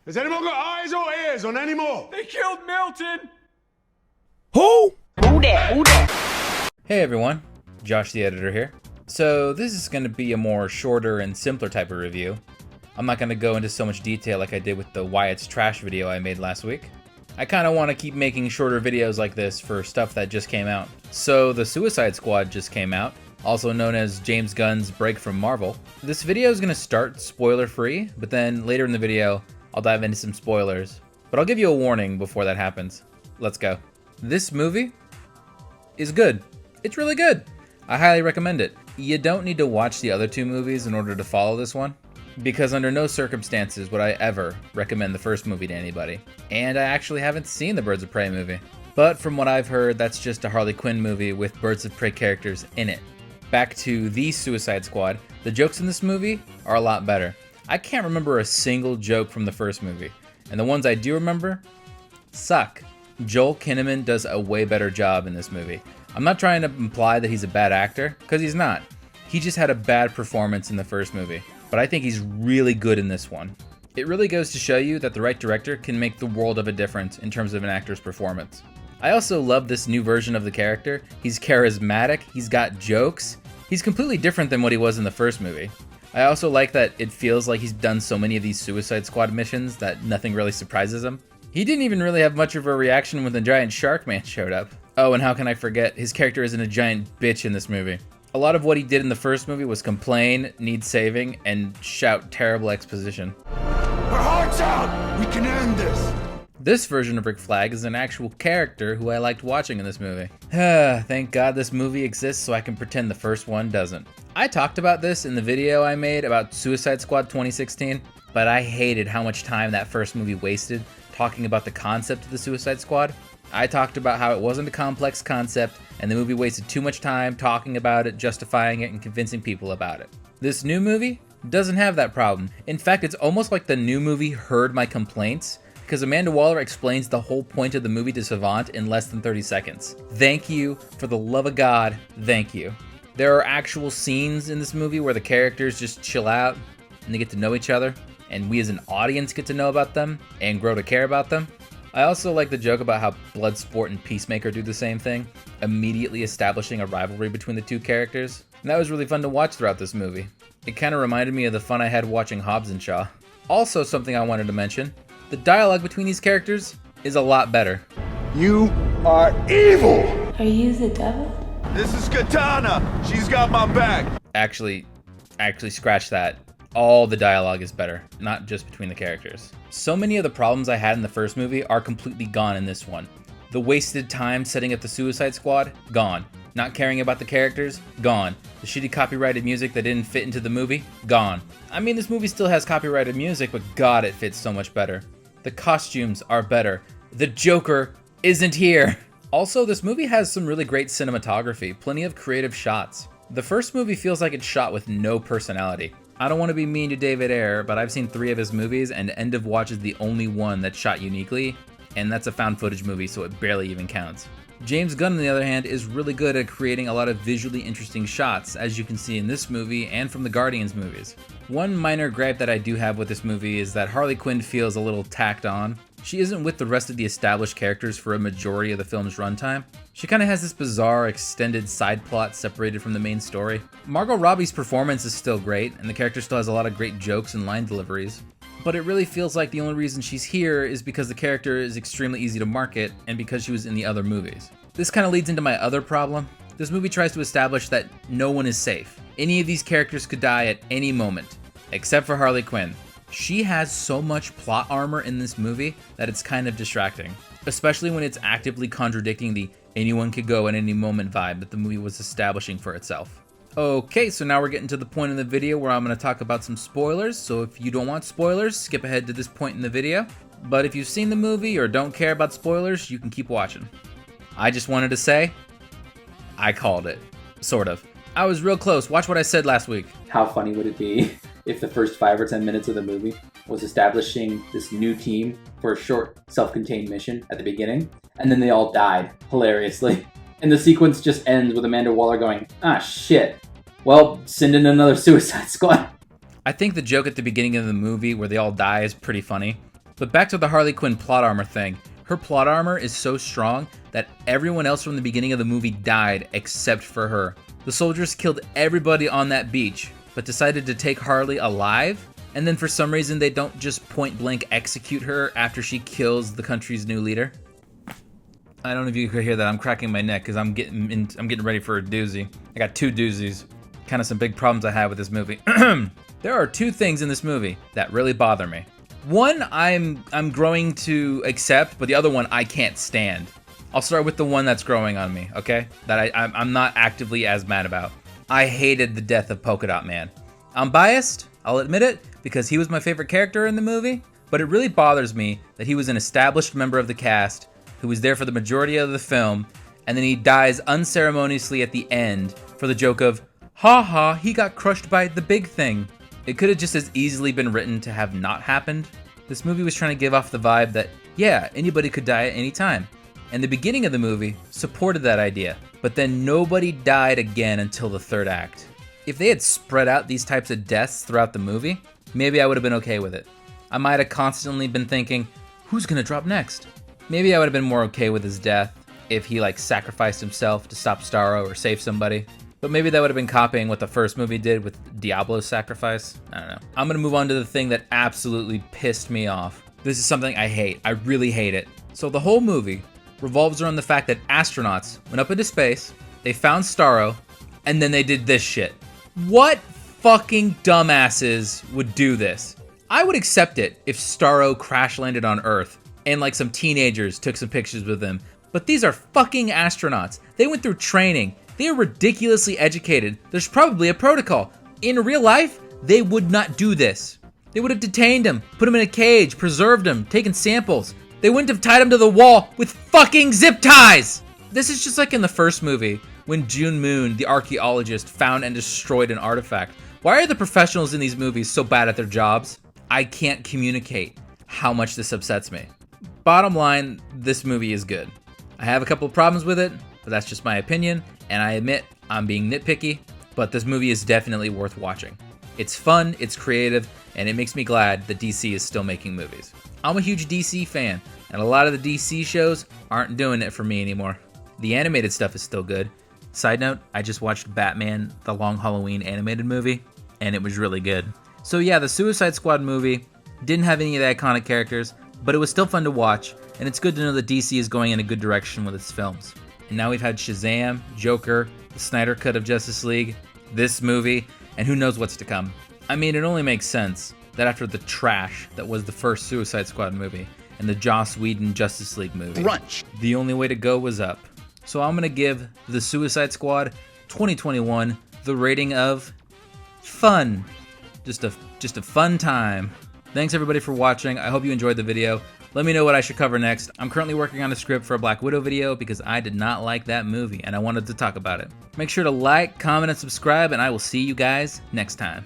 Has anyone got eyes or ears on any more? They killed Milton! Who? Who that? Hey everyone, Josh the editor here. So this is going to be a more shorter and simpler type of review. I'm not going to go into so much detail like I did with the Wyatt's Trash video I made last week. I kind of want to keep making shorter videos like this for stuff that just came out. So the Suicide Squad just came out, also known as James Gunn's break from Marvel. This video is going to start spoiler free, but then later in the video I'll dive into some spoilers. But I'll give you a warning before that happens. Let's go. This movie is good. It's really good. I highly recommend it. You don't need to watch the other two movies in order to follow this one, because under no circumstances would I ever recommend the first movie to anybody. And I actually haven't seen the Birds of Prey movie. But from what I've heard, that's just a Harley Quinn movie with Birds of Prey characters in it. Back to the Suicide Squad, the jokes in this movie are a lot better. I can't remember a single joke from the first movie, and the ones I do remember suck. Joel Kinnaman does a way better job in this movie. I'm not trying to imply that he's a bad actor, because he's not. He just had a bad performance in the first movie, but I think he's really good in this one. It really goes to show you that the right director can make the world of a difference in terms of an actor's performance. I also love this new version of the character. He's charismatic, he's got jokes, he's completely different than what he was in the first movie. I also like that it feels like he's done so many of these Suicide Squad missions that nothing really surprises him. He didn't even really have much of a reaction when the giant shark man showed up. Oh, and how can I forget, his character isn't a giant bitch in this movie. A lot of what he did in the first movie was complain, need saving, and shout terrible exposition. Our hearts out! We can end this! This version of Rick Flag is an actual character who I liked watching in this movie. Thank God this movie exists so I can pretend the first one doesn't. I talked about this in the video I made about Suicide Squad 2016, but I hated how much time that first movie wasted talking about the concept of the Suicide Squad. I talked about how it wasn't a complex concept, and the movie wasted too much time talking about it, justifying it, and convincing people about it. This new movie doesn't have that problem. In fact, it's almost like the new movie heard my complaints, because Amanda Waller explains the whole point of the movie to Savant in less than 30 seconds. Thank you, for the love of God, thank you. There are actual scenes in this movie where the characters just chill out, and they get to know each other, and we as an audience get to know about them, and grow to care about them. I also like the joke about how Bloodsport and Peacemaker do the same thing, immediately establishing a rivalry between the two characters. And that was really fun to watch throughout this movie. It kind of reminded me of the fun I had watching Hobbs and Shaw. Also, something I wanted to mention, the dialogue between these characters is a lot better. You are evil! Are you the devil? This is Katana! She's got my back! Actually, scratch that. All the dialogue is better, not just between the characters. So many of the problems I had in the first movie are completely gone in this one. The wasted time setting up the Suicide Squad, gone. Not caring about the characters, gone. The shitty copyrighted music that didn't fit into the movie, gone. I mean, this movie still has copyrighted music, but God, it fits so much better. The costumes are better. The Joker isn't here. Also, this movie has some really great cinematography, plenty of creative shots. The first movie feels like it's shot with no personality. I don't want to be mean to David Ayer, but I've seen 3 of his movies, and End of Watch is the only one that's shot uniquely, and that's a found footage movie, so it barely even counts. James Gunn, on the other hand, is really good at creating a lot of visually interesting shots, as you can see in this movie and from the Guardians movies. One minor gripe that I do have with this movie is that Harley Quinn feels a little tacked on. She isn't with the rest of the established characters for a majority of the film's runtime. She kind of has this bizarre extended side plot separated from the main story. Margot Robbie's performance is still great, and the character still has a lot of great jokes and line deliveries. But it really feels like the only reason she's here is because the character is extremely easy to market and because she was in the other movies. This kind of leads into my other problem. This movie tries to establish that no one is safe. Any of these characters could die at any moment, except for Harley Quinn. She has so much plot armor in this movie that it's kind of distracting, especially when it's actively contradicting the anyone could go at any moment vibe that the movie was establishing for itself. Okay, so now we're getting to the point in the video where I'm going to talk about some spoilers, so if you don't want spoilers, skip ahead to this point in the video. But if you've seen the movie or don't care about spoilers, you can keep watching. I just wanted to say, I called it. Sort of. I was real close. Watch what I said last week. How funny would it be if the first 5 or 10 minutes of the movie was establishing this new team for a short self-contained mission at the beginning, and then they all died hilariously. And the sequence just ends with Amanda Waller going, ah shit, well, send in another Suicide Squad. I think the joke at the beginning of the movie where they all die is pretty funny. But back to the Harley Quinn plot armor thing. Her plot armor is so strong that everyone else from the beginning of the movie died except for her. The soldiers killed everybody on that beach, but decided to take Harley alive, and then for some reason they don't just point blank execute her after she kills the country's new leader. I don't know if you could hear that. I'm cracking my neck because I'm getting ready for a doozy. I got 2 doozies. Kind of some big problems I have with this movie. There are 2 things in this movie that really bother me. One I'm growing to accept, but the other one I can't stand. I'll start with the one that's growing on me, okay? That I'm not actively as mad about. I hated the death of Polka Dot Man. I'm biased, I'll admit it, because he was my favorite character in the movie, but it really bothers me that he was an established member of the cast who was there for the majority of the film, and then he dies unceremoniously at the end for the joke of, ha ha, he got crushed by the big thing. It could have just as easily been written to have not happened. This movie was trying to give off the vibe that, yeah, anybody could die at any time. And the beginning of the movie supported that idea, but then nobody died again until the 3rd act. If they had spread out these types of deaths throughout the movie, maybe I would have been okay with it. I might have constantly been thinking, who's gonna drop next? Maybe I would have been more okay with his death if he sacrificed himself to stop Starro or save somebody. But maybe that would have been copying what the first movie did with Diablo's sacrifice. I don't know. I'm gonna move on to the thing that absolutely pissed me off. This is something I hate. I really hate it. So the whole movie revolves around the fact that astronauts went up into space, they found Starro, and then they did this shit. What fucking dumbasses would do this? I would accept it if Starro crash landed on Earth and some teenagers took some pictures with him. But these are fucking astronauts. They went through training. They are ridiculously educated. There's probably a protocol. In real life, they would not do this. They would have detained him, put him in a cage, preserved him, taken samples. They wouldn't have tied him to the wall with fucking zip ties! This is just like in the first movie, when June Moon, the archaeologist, found and destroyed an artifact. Why are the professionals in these movies so bad at their jobs? I can't communicate how much this upsets me. Bottom line, this movie is good. I have a couple of problems with it, but that's just my opinion, and I admit I'm being nitpicky, but this movie is definitely worth watching. It's fun, it's creative, and it makes me glad that DC is still making movies. I'm a huge DC fan, and a lot of the DC shows aren't doing it for me anymore. The animated stuff is still good. Side note, I just watched Batman: The Long Halloween animated movie, and it was really good. So yeah, the Suicide Squad movie didn't have any of the iconic characters, but it was still fun to watch, and it's good to know that DC is going in a good direction with its films. And now we've had Shazam, Joker, the Snyder Cut of Justice League, this movie, and who knows what's to come. I mean, it only makes sense that after the trash that was the first Suicide Squad movie and the Joss Whedon Justice League movie, Brunch. the only way to go was up. So I'm gonna give the Suicide Squad 2021 the rating of fun. Just a fun time. Thanks everybody for watching. I hope you enjoyed the video. Let me know what I should cover next. I'm currently working on a script for a Black Widow video because I did not like that movie and I wanted to talk about it. Make sure to like, comment, and subscribe, and I will see you guys next time.